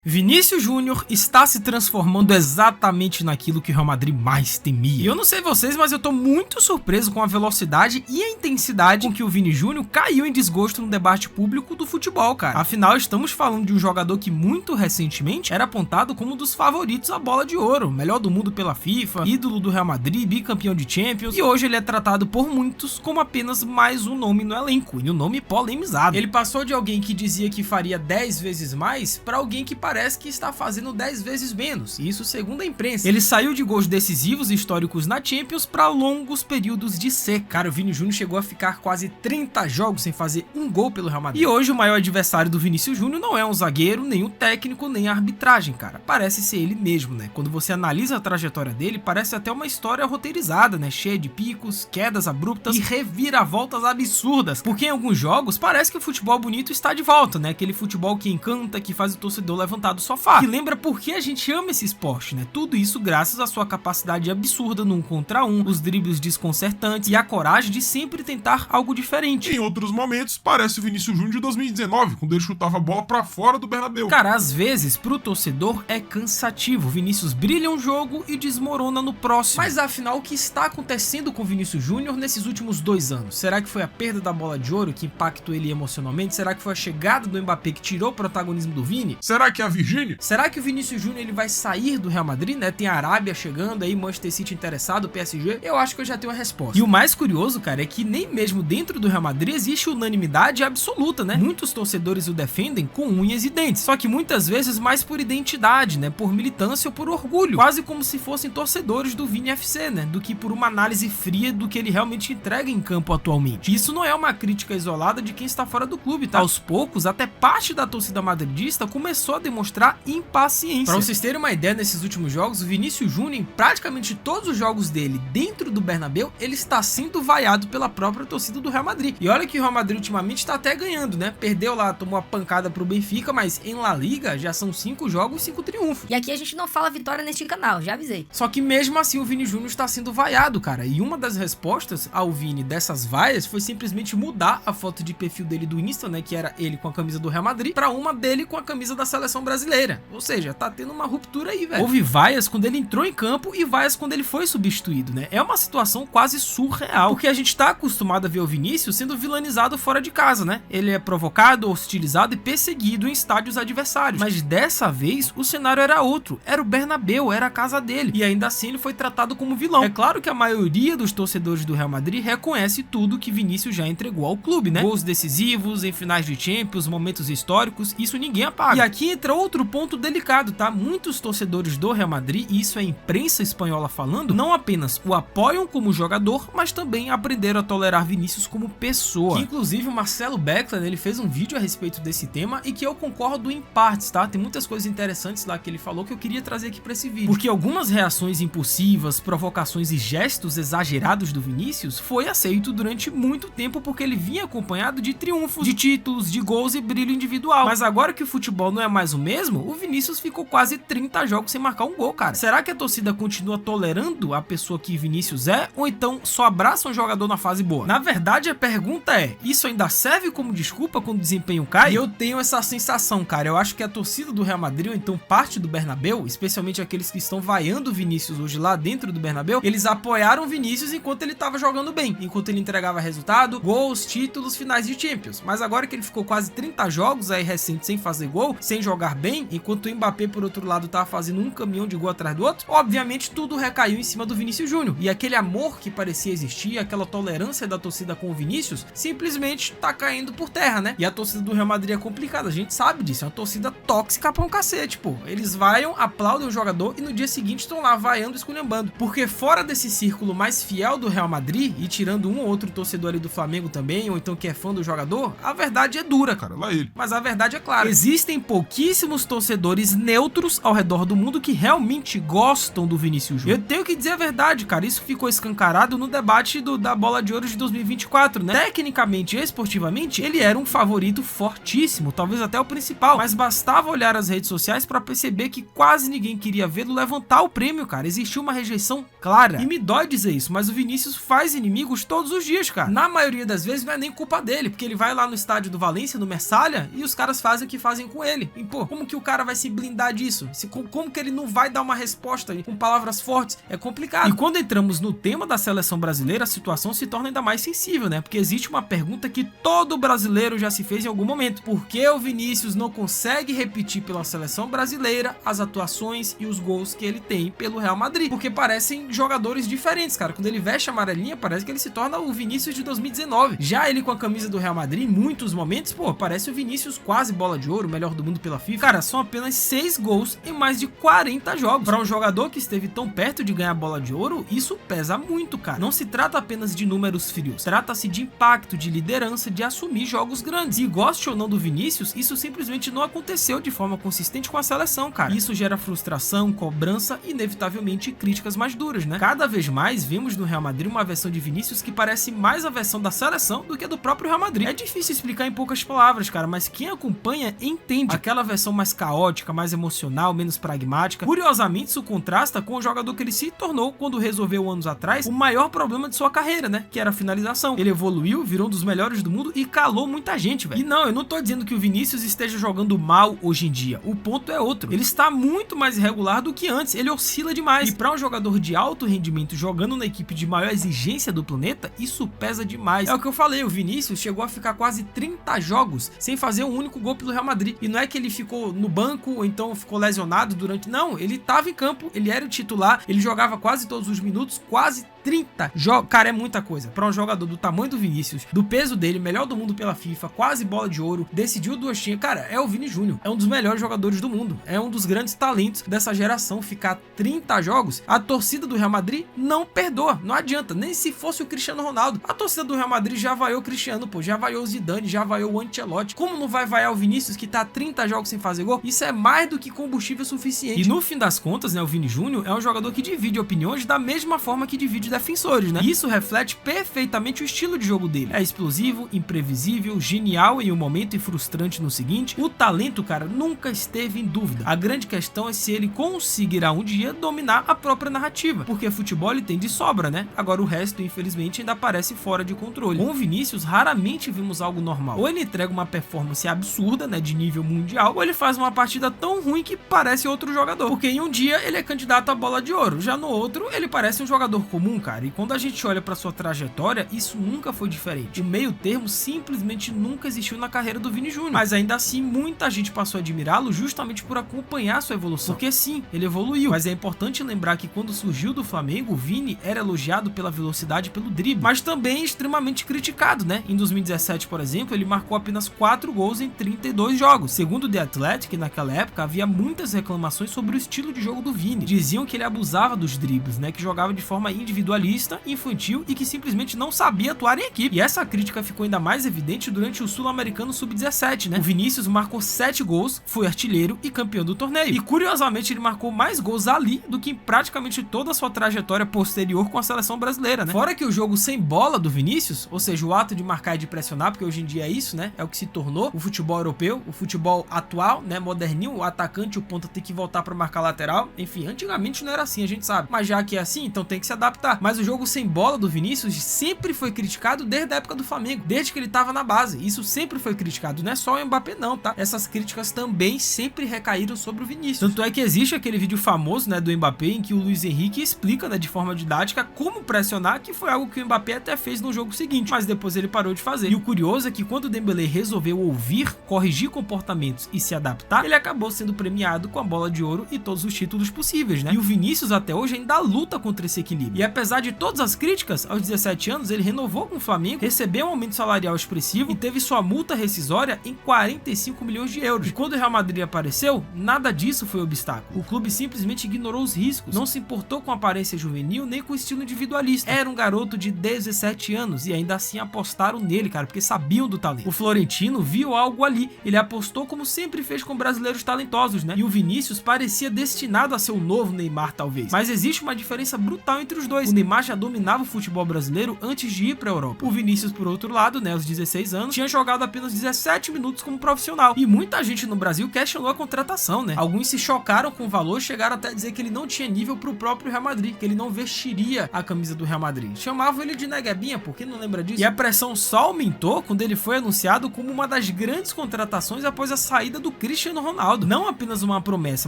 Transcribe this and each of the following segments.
Vinícius Júnior está se transformando exatamente naquilo que o Real Madrid mais temia. E eu não sei vocês, mas eu tô muito surpreso com a velocidade e a intensidade com que o Vini Júnior caiu em desgosto no debate público do futebol, cara. Afinal, estamos falando de um jogador que muito recentemente era apontado como um dos favoritos à bola de ouro, melhor do mundo pela FIFA, ídolo do Real Madrid, bicampeão de Champions, e hoje ele é tratado por muitos como apenas mais um nome no elenco, e um nome polemizado. Ele passou de alguém que dizia que faria 10 vezes mais para alguém que parece que está fazendo 10 vezes menos, isso segundo a imprensa. Ele saiu de gols decisivos e históricos na Champions para longos períodos de seca. Cara, o Vini Júnior chegou a ficar quase 30 jogos sem fazer um gol pelo Real Madrid. E hoje o maior adversário do Vinícius Júnior não é um zagueiro, nem um técnico, nem a arbitragem, cara. Parece ser ele mesmo, né? Quando você analisa a trajetória dele, parece até uma história roteirizada, né? Cheia de picos, quedas abruptas e reviravoltas absurdas. Porque em alguns jogos parece que o futebol bonito está de volta, né? Aquele futebol que encanta, que faz o torcedor levantar do sofá, que lembra por que a gente ama esse esporte, né? Tudo isso graças à sua capacidade absurda no 1 contra 1, os dribles desconcertantes e a coragem de sempre tentar algo diferente. Em outros momentos, parece o Vinícius Júnior de 2019, quando ele chutava a bola pra fora do Bernabéu. Cara, às vezes, pro torcedor é cansativo. Vinícius brilha um jogo e desmorona no próximo. Mas afinal, o que está acontecendo com o Vinícius Júnior nesses últimos 2 anos? Será que foi a perda da bola de ouro que impactou ele emocionalmente? Será que foi a chegada do Mbappé que tirou o protagonismo do Vini? Será que é a Virgínia? Será que o Vinícius Júnior ele vai sair do Real Madrid, né? Tem a Arábia chegando aí, Manchester City interessado, PSG. Eu acho que eu já tenho a resposta. E o mais curioso, cara, é que nem mesmo dentro do Real Madrid existe unanimidade absoluta, né? Muitos torcedores o defendem com unhas e dentes. Só que muitas vezes mais por identidade, né? Por militância ou por orgulho. Quase como se fossem torcedores do Vini FC, né? Do que por uma análise fria do que ele realmente entrega em campo atualmente. Isso não é uma crítica isolada de quem está fora do clube, tá? Aos poucos, até parte da torcida madridista começou a demonstrar impaciência. Para vocês terem uma ideia, nesses últimos jogos, o Vinícius Júnior, em praticamente todos os jogos dele dentro do Bernabéu, ele está sendo vaiado pela própria torcida do Real Madrid. E olha que o Real Madrid ultimamente está até ganhando, né? Perdeu lá, tomou a pancada pro Benfica, mas em La Liga já são 5 jogos, 5 triunfos. E aqui a gente não fala vitória neste canal, já avisei. Só que mesmo assim o Vini Júnior está sendo vaiado, cara. E uma das respostas ao Vini dessas vaias foi simplesmente mudar a foto de perfil dele do Insta, né? Que era ele com a camisa do Real Madrid, para uma dele com a camisa da seleção brasileira. Ou seja, tá tendo uma ruptura aí, velho. Houve vaias quando ele entrou em campo e vaias quando ele foi substituído, né? É uma situação quase surreal, porque a gente tá acostumado a ver o Vinícius sendo vilanizado fora de casa, né? Ele é provocado, hostilizado e perseguido em estádios adversários. Mas dessa vez, o cenário era outro. Era o Bernabéu, era a casa dele. E ainda assim ele foi tratado como vilão. É claro que a maioria dos torcedores do Real Madrid reconhece tudo que Vinícius já entregou ao clube, né? Gols decisivos, em finais de Champions, momentos históricos, isso ninguém apaga. E aqui entra outro ponto delicado, tá? Muitos torcedores do Real Madrid, e isso é a imprensa espanhola falando, não apenas o apoiam como jogador, mas também aprenderam a tolerar Vinícius como pessoa. Que, inclusive o Marcelo Beckler, ele fez um vídeo a respeito desse tema e que eu concordo em partes, tá? Tem muitas coisas interessantes lá que ele falou que eu queria trazer aqui pra esse vídeo. Porque algumas reações impulsivas, provocações e gestos exagerados do Vinícius foi aceito durante muito tempo porque ele vinha acompanhado de triunfos, de títulos, de gols e brilho individual. Mas agora que o futebol não é mais o mesmo, o Vinícius ficou quase 30 jogos sem marcar um gol, cara. Será que a torcida continua tolerando a pessoa que Vinícius é? Ou então só abraça um jogador na fase boa? Na verdade, a pergunta é, isso ainda serve como desculpa quando o desempenho cai? E eu tenho essa sensação, cara. Eu acho que a torcida do Real Madrid, ou então parte do Bernabéu, especialmente aqueles que estão vaiando o Vinícius hoje lá dentro do Bernabéu, eles apoiaram o Vinícius enquanto ele tava jogando bem, enquanto ele entregava resultado, gols, títulos, finais de Champions. Mas agora que ele ficou quase 30 jogos aí recentes sem fazer gol, sem jogar bem, enquanto o Mbappé, por outro lado, tava fazendo um caminhão de gol atrás do outro, obviamente tudo recaiu em cima do Vinícius Júnior. E aquele amor que parecia existir, aquela tolerância da torcida com o Vinícius, simplesmente tá caindo por terra, né? E a torcida do Real Madrid é complicada, a gente sabe disso, é uma torcida tóxica pra um cacete, pô. Eles vaiam, aplaudem o jogador e no dia seguinte estão lá vaiando e esculhambando. Porque fora desse círculo mais fiel do Real Madrid, e tirando um ou outro torcedor ali do Flamengo também, ou então que é fã do jogador, a verdade é dura, cara. Lá ele. Mas a verdade é clara. Existem pouquíssimos torcedores neutros ao redor do mundo que realmente gostam do Vinícius Júnior. Eu tenho que dizer a verdade, cara. Isso ficou escancarado no debate da Bola de Ouro de 2024, né? Tecnicamente e esportivamente, ele era um favorito fortíssimo, talvez até o principal. Mas bastava olhar as redes sociais pra perceber que quase ninguém queria vê-lo levantar o prêmio, cara. Existia uma rejeição clara. E me dói dizer isso, mas o Vinícius faz inimigos todos os dias, cara. Na maioria das vezes não é nem culpa dele, porque ele vai lá no estádio do Valência, no Mestalla, e os caras fazem o que fazem com ele. E, pô, Como que o cara vai se blindar disso? Como que ele não vai dar uma resposta com palavras fortes? É complicado. E quando entramos no tema da seleção brasileira, a situação se torna ainda mais sensível, né? Porque existe uma pergunta que todo brasileiro já se fez em algum momento. Por que o Vinícius não consegue repetir pela seleção brasileira as atuações e os gols que ele tem pelo Real Madrid? Porque parecem jogadores diferentes, cara. Quando ele veste a amarelinha, parece que ele se torna o Vinícius de 2019. Já ele com a camisa do Real Madrid, em muitos momentos, pô, parece o Vinícius quase bola de ouro, melhor do mundo pela FIFA. Cara, são apenas 6 gols em mais de 40 jogos. Para um jogador que esteve tão perto de ganhar a bola de ouro, isso pesa muito, cara. Não se trata apenas de números frios, trata-se de impacto, de liderança, de assumir jogos grandes. E goste ou não do Vinícius, isso simplesmente não aconteceu de forma consistente com a seleção, cara. Isso gera frustração, cobrança e inevitavelmente críticas mais duras, né? Cada vez mais vemos no Real Madrid uma versão de Vinícius que parece mais a versão da seleção do que a do próprio Real Madrid. É difícil explicar em poucas palavras, cara, mas quem acompanha entende. Aquela versão mais caótica, mais emocional, menos pragmática. Curiosamente, isso contrasta com o jogador que ele se tornou quando resolveu anos atrás o maior problema de sua carreira, né? Que era a finalização. Ele evoluiu, virou um dos melhores do mundo e calou muita gente, velho. E não, eu não tô dizendo que o Vinícius esteja jogando mal hoje em dia. O ponto é outro. Ele está muito mais irregular do que antes. Ele oscila demais. E para um jogador de alto rendimento jogando na equipe de maior exigência do planeta, isso pesa demais. É o que eu falei, o Vinícius chegou a ficar quase 30 jogos sem fazer um único gol pelo Real Madrid. E não é que ele ficou no banco ou então ficou lesionado durante... Não, ele tava em campo, ele era o titular, ele jogava quase todos os minutos, quase 30 jogos. Cara, é muita coisa. Para um jogador do tamanho do Vinícius, do peso dele, melhor do mundo pela FIFA, quase bola de ouro, decidiu 2 tinhas. Cara, é o Vini Júnior. É um dos melhores jogadores do mundo. É um dos grandes talentos dessa geração. Ficar 30 jogos, a torcida do Real Madrid não perdoa. Não adianta. Nem se fosse o Cristiano Ronaldo. A torcida do Real Madrid já vaiou o Cristiano, pô. Já vaiou o Zidane, já vaiou o Ancelotti. Como não vai vaiar o Vinícius que tá 30 jogos sem fazer gol? Isso é mais do que combustível suficiente. E no fim das contas, né, o Vini Júnior é um jogador que divide opiniões da mesma forma que divide defensores, né? Isso reflete perfeitamente o estilo de jogo dele. É explosivo, imprevisível, genial em um momento e frustrante no seguinte. O talento, cara, nunca esteve em dúvida. A grande questão é se ele conseguirá um dia dominar a própria narrativa, porque futebol ele tem de sobra, né? Agora o resto, infelizmente, ainda parece fora de controle. Com o Vinícius, raramente vimos algo normal. Ou ele entrega uma performance absurda, né, de nível mundial, ou ele faz uma partida tão ruim que parece outro jogador, porque em um dia ele é candidato à bola de ouro, já no outro ele parece um jogador comum, cara. E quando a gente olha pra sua trajetória, isso nunca foi diferente. O meio termo simplesmente nunca existiu na carreira do Vini Júnior, mas ainda assim muita gente passou a admirá-lo justamente por acompanhar sua evolução, porque sim, ele evoluiu, mas é importante lembrar que quando surgiu do Flamengo, o Vini era elogiado pela velocidade e pelo drible, mas também extremamente criticado, né? Em 2017, por exemplo, ele marcou apenas 4 gols em 32 jogos. Segundo o The Athletic, naquela época havia muitas reclamações sobre o estilo de jogo do Vini. Diziam que ele abusava dos dribles, né? Que jogava de forma individualista, infantil e que simplesmente não sabia atuar em equipe. E essa crítica ficou ainda mais evidente durante o Sul-Americano Sub-17, né? O Vinícius marcou 7 gols, foi artilheiro e campeão do torneio. E curiosamente ele marcou mais gols ali do que em praticamente toda a sua trajetória posterior com a seleção brasileira, né? Fora que o jogo sem bola do Vinícius, ou seja, o ato de marcar e de pressionar, porque hoje em dia é isso, né? É o que se tornou o futebol europeu, o futebol atual, né? Moderninho, o atacante, o ponta tem que voltar para marcar lateral. Enfim, antigamente não era assim, a gente sabe. Mas já que é assim, então tem que se adaptar. Mas o jogo sem bola do Vinícius sempre foi criticado desde a época do Flamengo, desde que ele tava na base. Isso sempre foi criticado, não é só o Mbappé não, tá? Essas críticas também sempre recaíram sobre o Vinícius. Tanto é que existe aquele vídeo famoso, né, do Mbappé, em que o Luiz Henrique explica, né, de forma didática como pressionar, que foi algo que o Mbappé até fez no jogo seguinte, mas depois ele parou de fazer. E o curioso é que quando o Dembélé resolveu ouvir, corrigir comportamentos e se adaptar, ele acabou sendo premiado com a bola de ouro e todos os títulos possíveis, né? E o Vinícius até hoje ainda luta contra esse equilíbrio. E apesar de todas as críticas, aos 17 anos ele renovou com o Flamengo, recebeu um aumento salarial expressivo e teve sua multa rescisória em 45 milhões de euros. E quando o Real Madrid apareceu, nada disso foi obstáculo. O clube simplesmente ignorou os riscos, não se importou com a aparência juvenil nem com o estilo individualista. Era um garoto de 17 anos e ainda assim apostaram nele, cara, porque sabiam do talento. O Florentino viu algo ali, ele apostou como sempre fez com brasileiros talentosos, né? E o Vinícius parecia destinado a ser o novo Neymar, talvez. Mas existe uma diferença brutal entre os dois. O Neymar já dominava o futebol brasileiro antes de ir pra Europa. O Vinícius, por outro lado, né, aos 16 anos, tinha jogado apenas 17 minutos como profissional. E muita gente no Brasil questionou a contratação, né? Alguns se chocaram com o valor, chegaram até a dizer que ele não tinha nível pro próprio Real Madrid, que ele não vestiria a camisa do Real Madrid. Chamavam ele de neguebinha, por quem não lembra disso? E a pressão só aumentou quando ele foi anunciado como uma das grandes contratações após a saída do Cristiano Ronaldo. Não apenas uma promessa,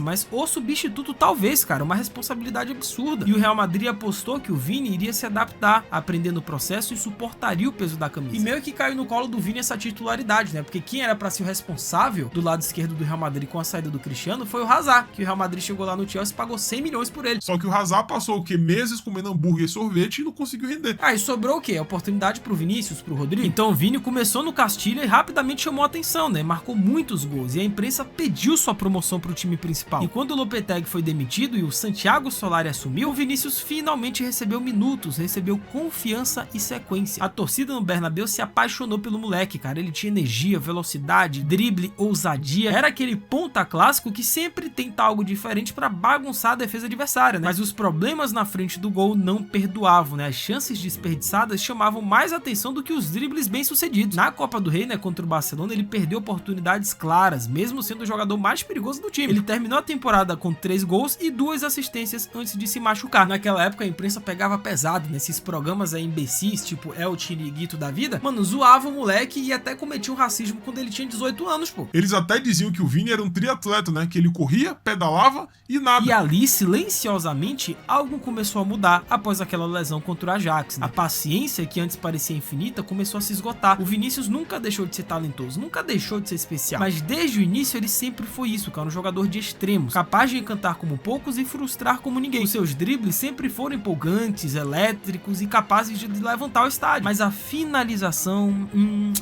mas o substituto talvez, cara, uma responsabilidade absurda. E o Real Madrid apostou que o Vini iria se adaptar, aprendendo o processo e suportaria o peso da camisa. E meio que caiu no colo do Vini essa titularidade, né? Porque quem era pra ser o responsável do lado esquerdo do Real Madrid com a saída do Cristiano foi o Hazard, que o Real Madrid chegou lá no Chelsea e pagou 100 milhões por ele. Só que o Hazard passou o quê? Meses comendo hambúrguer e sorvete e não conseguiu render. Aí sobrou o quê? A oportunidade pro Vinícius, pro Rodrigo. Então o Vini começou no Castilha e rapidamente chamou a atenção, né? Marcou muitos gols e a imprensa pediu sua promoção pro time principal. E quando o Lopetegui foi demitido e o Santiago Solari assumiu, o Vinícius finalmente recebeu minutos, recebeu confiança e sequência. A torcida no Bernabéu se apaixonou pelo moleque, cara. Ele tinha energia, velocidade, drible, ousadia. Era aquele ponta clássico que sempre tenta algo diferente pra bagunçar a defesa adversária, né? Mas os problemas na frente do gol não perdoavam, né? As chances desperdiçadas chamavam mais atenção do que os dribles bem-sucedidos. Na Copa do Rei, né, contra o Barcelona, ele perdeu oportunidades claras, mesmo sendo o jogador mais perigoso do time. Ele terminou a temporada com 3 gols e 2 assistências antes de se machucar. Naquela época, a imprensa pegava pesado, nesses programas aí imbecis, tipo El Chiringuito da vida, mano, zoava o moleque e até cometia um racismo quando ele tinha 18 anos, pô. Eles até diziam que o Vini era um triatleta, né? Que ele corria, pedalava e nada. E ali, silenciosamente, algo começou a mudar após aquela lesão contra o Ajax, né? A paciência, que antes parecia infinita, começou a se esgotar. O Vinícius nunca deixou de ser talentoso, nunca deixou de ser especial, mas desde o início ele sempre foi isso, cara, um jogador de extremos, capaz de encantar como poucos e frustrar como ninguém. Os seus dribles sempre foram empolgantes, elétricos e capazes de levantar o estádio, mas a finalização,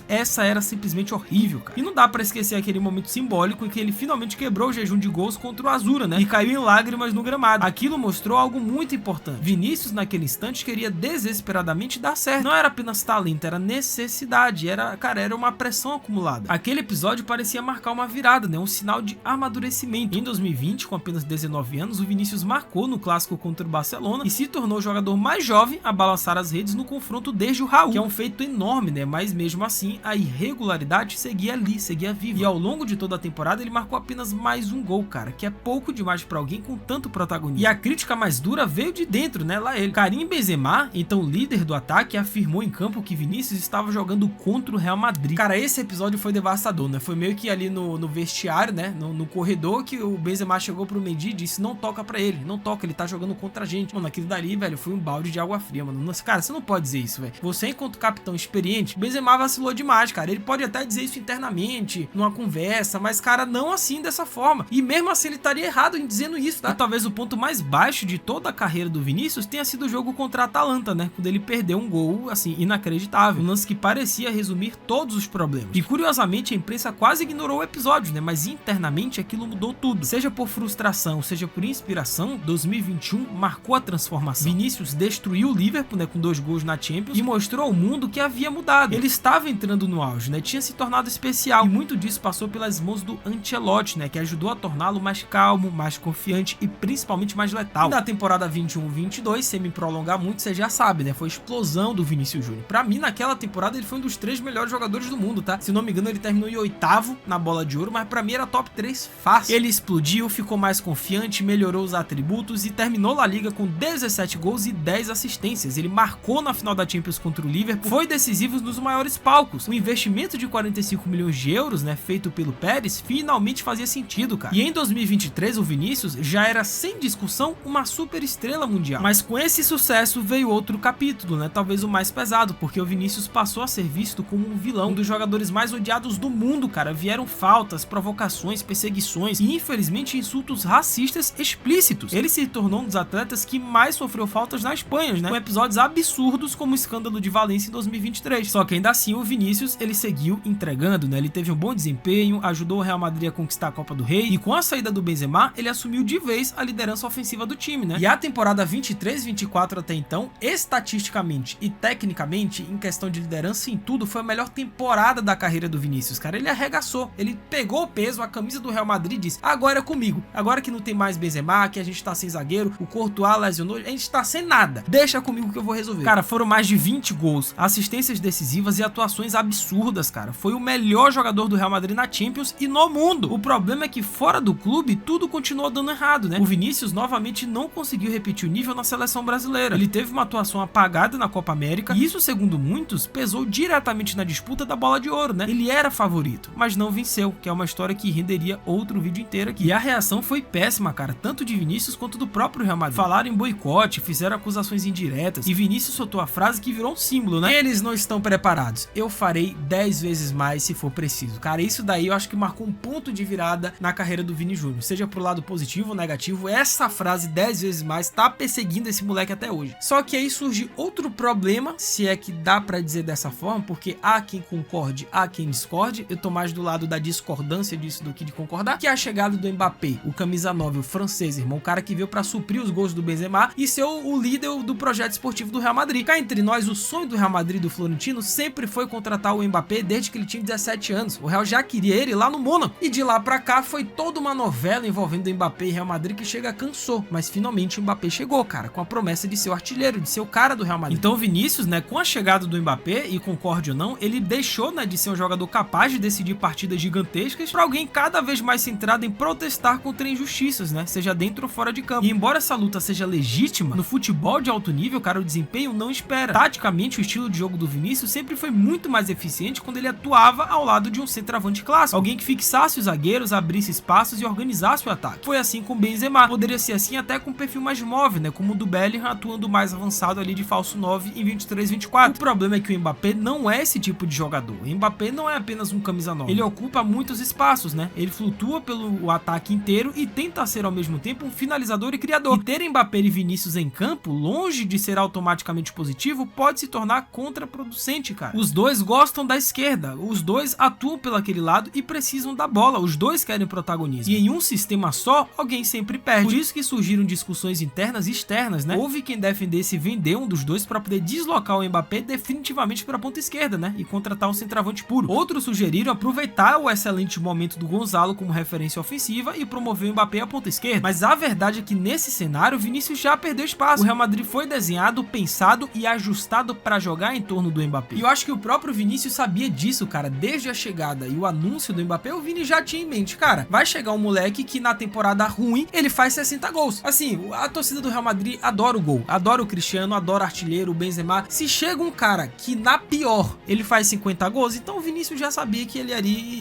essa era simplesmente horrível, cara. E não dá pra esquecer aquele momento simbólico em que ele finalmente quebrou o jejum de gols contra o Azura, né? E caiu em lágrimas no gramado. Aquilo mostrou algo muito importante. Vinícius, naquele instante, queria desesperadamente dar certo. Não era apenas talento, era necessidade. Era uma pressão acumulada. Aquele episódio parecia marcar uma virada, né? Um sinal de amadurecimento. Em 2020, com apenas 19 anos, o Vinícius marcou no clássico contra o Barcelona e se tornou o jogador mais jovem a balançar as redes no confronto desde o Raul, que é um feito enorme, né? Mas mesmo assim, a irregularidade seguia ali, seguia viva. E ao longo de toda a temporada, ele marcou apenas mais um gol, cara, que é pouco demais pra alguém com tanto protagonismo. E a crítica mais dura veio de dentro, né? Lá ele. Karim Benzema, então líder do ataque, afirmou em campo que Vinícius estava jogando contra o Real Madrid. Cara, esse episódio foi devastador, né? Foi meio que ali no vestiário, né? No corredor, que o Benzema chegou pro Mendy e disse: não toca pra ele, não toca, ele tá jogando contra a gente. Mano, aquilo dali, velho, foi um balde de água fria, mano. Nossa, cara, você não pode dizer isso, velho. Você, enquanto capitão experiente, Benzema vacilou demais, cara. Ele pode até dizer isso internamente, numa conversa, mas, cara, não assim, dessa forma. E mesmo assim, ele estaria errado em dizendo isso, tá? E talvez o ponto mais baixo de toda a carreira do Vinícius tenha sido o jogo contra a Atalanta, né? Quando ele perdeu um gol, assim, inacreditável. Um lance que parecia resumir todos os problemas. E, curiosamente, a imprensa quase ignorou o episódio, né? Mas internamente aquilo mudou tudo. Seja por frustração, seja por inspiração, 2021 marcou a transformação. Vinícius destruiu o Liverpool, né? Com 2 gols na Champions e mostrou ao mundo que havia mudado. Ele estava entrando no auge, né? Tinha se tornado especial. E muito disso passou pelas mãos do Ancelotti, né? Que ajudou a torná-lo mais calmo, mais confiante e principalmente mais letal. E na temporada 21-22, sem me prolongar muito, você já sabe, né? Foi a explosão do Vinícius Júnior. Pra mim, naquela temporada, ele foi um dos 3 melhores jogadores do mundo, tá? Se não me engano, ele terminou em 8º na bola de ouro, mas pra mim era top 3 fácil. Ele explodiu, ficou mais confiante, melhorou os atributos e terminou La Liga com 17 gols e 10 assistências. Ele marcou na final da Champions contra o Liverpool, foi decisivo nos maiores palcos. O investimento de 45 milhões de euros, né, feito pelo Pérez, finalmente fazia sentido, cara. E em 2023, o Vinícius já era, sem discussão, uma super estrela mundial. Mas com esse sucesso veio outro capítulo, né, talvez o mais pesado, porque o Vinícius passou a ser visto como um vilão, um dos jogadores mais odiados do mundo, cara. Vieram faltas, provocações, perseguições e, infelizmente, insultos racistas explícitos. Ele se tornou um dos atletas que mais sofreu faltas na Espanha, né, com episódios absurdos como o escândalo de Valência em 2023. Só que ainda assim, o Vinícius, ele seguiu entregando, né, ele teve um bom desempenho, ajudou o Real Madrid a conquistar a Copa do Rei e com a saída do Benzema, ele assumiu de vez a liderança ofensiva do time, né? E a temporada 23-24 até então, estatisticamente e tecnicamente, em questão de liderança em tudo, foi a melhor temporada da carreira do Vinícius, cara. Ele arregaçou, ele pegou o peso, a camisa do Real Madrid e disse: agora é comigo, agora que não tem mais Benzema, que a gente tá sem zagueiro, o Courtois lesionou, a gente tá sem nada, deixa comigo que eu vou resolver. Cara, foram mais de 20 gols, assistências decisivas e atuações absurdas, cara. Foi o melhor jogador do Real Madrid na Champions e no mundo. O problema é que fora do clube, tudo continuou dando errado, né? O Vinícius novamente não conseguiu repetir o nível na seleção brasileira. Ele teve uma atuação apagada na Copa América e isso, segundo muitos, pesou diretamente na disputa da bola de ouro, né? Ele era favorito, mas não venceu, que é o uma história que renderia outro vídeo inteiro aqui. E a reação foi péssima, cara, tanto de Vinícius quanto do próprio Real Madrid. Falaram em boicote, fizeram acusações indiretas, e Vinícius soltou a frase que virou um símbolo, né? Eles não estão preparados. Eu farei 10 vezes mais se for preciso. Cara, isso daí eu acho que marcou um ponto de virada na carreira do Vini Júnior. Seja pro lado positivo ou negativo, essa frase 10 vezes mais tá perseguindo esse moleque até hoje. Só que aí surge outro problema, se é que dá pra dizer dessa forma, porque há quem concorde, há quem discorde. Eu tô mais do lado da discordância disso do que de concordar, que é a chegada do Mbappé, o camisa 9, o francês, irmão, o cara que veio pra suprir os gols do Benzema e ser o líder do projeto esportivo do Real Madrid. Cá entre nós, o sonho do Real Madrid, do Florentino, sempre foi contratar o Mbappé desde que ele tinha 17 anos. O Real já queria ele lá no Mônaco. E de lá pra cá foi toda uma novela envolvendo o Mbappé e Real Madrid que chega cansou. Mas finalmente o Mbappé chegou, cara, com a promessa de ser o artilheiro, de ser o cara do Real Madrid. Então o Vinícius, né, com a chegada do Mbappé, e concorde ou não, ele deixou, né, de ser um jogador capaz de decidir partidas gigantescas pra alguém cada vez mais centrado em protestar contra injustiças, né, seja dentro ou fora de campo. E embora essa luta seja legítima, no futebol de alto nível, cara, o desempenho não espera. Taticamente, o estilo de jogo do Vinícius sempre foi muito mais eficiente quando ele atuava ao lado de um centroavante clássico, alguém que fixasse os zagueiros, abrisse espaços e organizasse o ataque. Foi assim com o Benzema, poderia ser assim até com um perfil mais móvel, né, como o do Bellingham, atuando mais avançado ali de falso 9 em 23-24. O problema é que o Mbappé não é esse tipo de jogador. O Mbappé não é apenas um camisa 9. Ele ocupa muitos espaços, né? Ele flutua pelo ataque inteiro e tenta ser ao mesmo tempo um finalizador e criador. E ter Mbappé e Vinícius em campo, longe de ser automaticamente positivo, pode se tornar contraproducente, cara. Os dois gostam da esquerda, os dois atuam pelo aquele lado e precisam da bola, os dois querem protagonismo. E em um sistema só, alguém sempre perde. Por isso que surgiram discussões internas e externas, né? Houve quem defendesse vender um dos dois para poder deslocar o Mbappé definitivamente para a ponta esquerda, né? E contratar um centroavante puro. Outros sugeriram aproveitar o excelente momento do Gonzalo como referência ofensiva e promover o Mbappé à ponta esquerda. Mas a verdade é que nesse cenário, o Vinícius já perdeu espaço. O Real Madrid foi desenhado, pensado e ajustado para jogar em torno do Mbappé. E eu acho que o próprio Vinícius sabia disso, cara. Desde a chegada e o anúncio do Mbappé, o Vini já tinha em mente, cara, vai chegar um moleque que na temporada ruim, ele faz 60 gols. Assim, a torcida do Real Madrid adora o gol, adora o Cristiano, adora o artilheiro, o Benzema. Se chega um cara que na pior, ele faz 50 gols, então o Vinícius já sabia que ele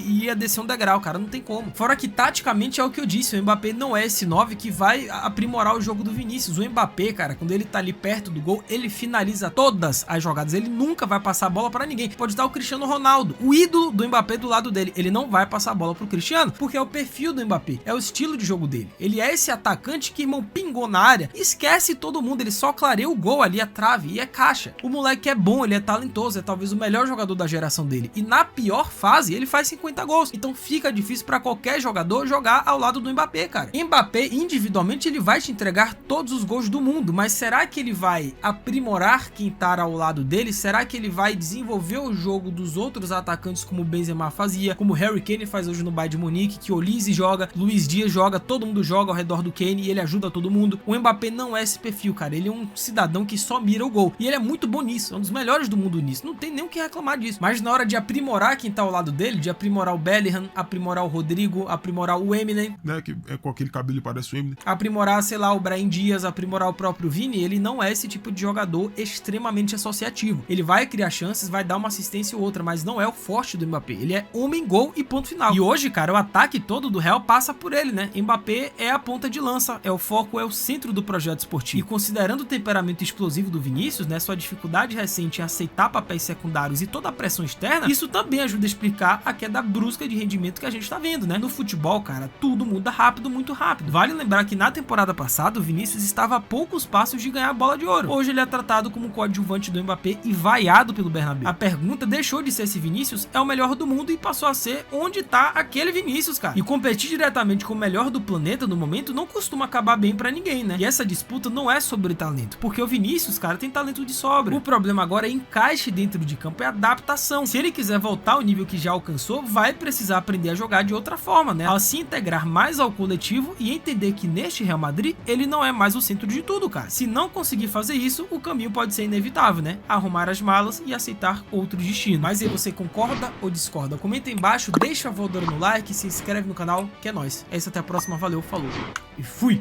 ia descer um degrau, cara, não tem como. Fora que taticamente é o que eu disse, o Mbappé não é esse 9 que vai aprimorar o jogo do Vinícius. O Mbappé, cara, quando ele tá ali perto do gol, ele finaliza todas as jogadas, ele nunca vai passar a bola pra ninguém. Pode estar o Cristiano Ronaldo, o ídolo do Mbappé do lado dele, ele não vai passar a bola pro Cristiano, porque é o perfil do Mbappé, é o estilo de jogo dele. Ele é esse atacante que, irmão, pingou na área, esquece todo mundo, ele só clareia o gol ali, a trave, e é caixa. O moleque é bom, ele é talentoso, é talvez o melhor jogador da geração dele, e na pior fase, ele faz 50 gols, então fica difícil pra qualquer jogador jogar ao lado do Mbappé, cara. Mbappé, individualmente, ele vai te entregar todos os gols do mundo, mas será que ele vai aprimorar quem tá ao lado dele? Será que ele vai desenvolver o jogo dos outros atacantes como o Benzema fazia, como o Harry Kane faz hoje no Bayern de Munique, que o Olise joga, Luiz Dias joga, todo mundo joga ao redor do Kane e ele ajuda todo mundo? O Mbappé não é esse perfil, cara. Ele é um cidadão que só mira o gol. E ele é muito bom nisso, é um dos melhores do mundo nisso. Não tem nem o que reclamar disso. Mas na hora de aprimorar quem tá ao lado dele, de aprimorar o Bellingham, aprimorar o Rodrigo, aprimorar o Eminem, né, que é com aquele cabelo que parece o Eminem, aprimorar, sei lá, o Brahim Dias, aprimorar o próprio Vini, ele não é esse tipo de jogador extremamente associativo. Ele vai criar chances, vai dar uma assistência ou outra, mas não é o forte do Mbappé. Ele é homem, gol e ponto final. E hoje, cara, o ataque todo do Real passa por ele, né? Mbappé é a ponta de lança, é o foco, é o centro do projeto esportivo. E considerando o temperamento explosivo do Vinícius, né, sua dificuldade recente em aceitar papéis secundários e toda a pressão externa, isso também ajuda a explicar a queda brusca de rendimento que a gente tá vendo, né? No futebol, cara, tudo muda rápido, muito rápido. Vale lembrar que na temporada passada, o Vinícius estava a poucos passos de ganhar a bola de ouro. Hoje ele é tratado como coadjuvante do Mbappé e vaiado pelo Bernabéu. A pergunta deixou de ser se Vinícius é o melhor do mundo e passou a ser onde tá aquele Vinícius, cara. E competir diretamente com o melhor do planeta no momento não costuma acabar bem pra ninguém, né? E essa disputa não é sobre talento, porque o Vinícius, cara, tem talento de sobra. O problema agora é encaixe dentro de campo, é adaptação. Se ele quiser voltar ao nível que já alcançou, vai precisar aprender a jogar de outra forma, né? A se integrar mais ao coletivo e entender que neste Real Madrid, ele não é mais o centro de tudo, cara. Se não conseguir fazer isso, o caminho pode ser inevitável, né? Arrumar as malas e aceitar outro destino. Mas aí você concorda ou discorda? Comenta aí embaixo, deixa a voadora no like, se inscreve no canal, que é nóis. É isso, até a próxima, valeu, falou e fui!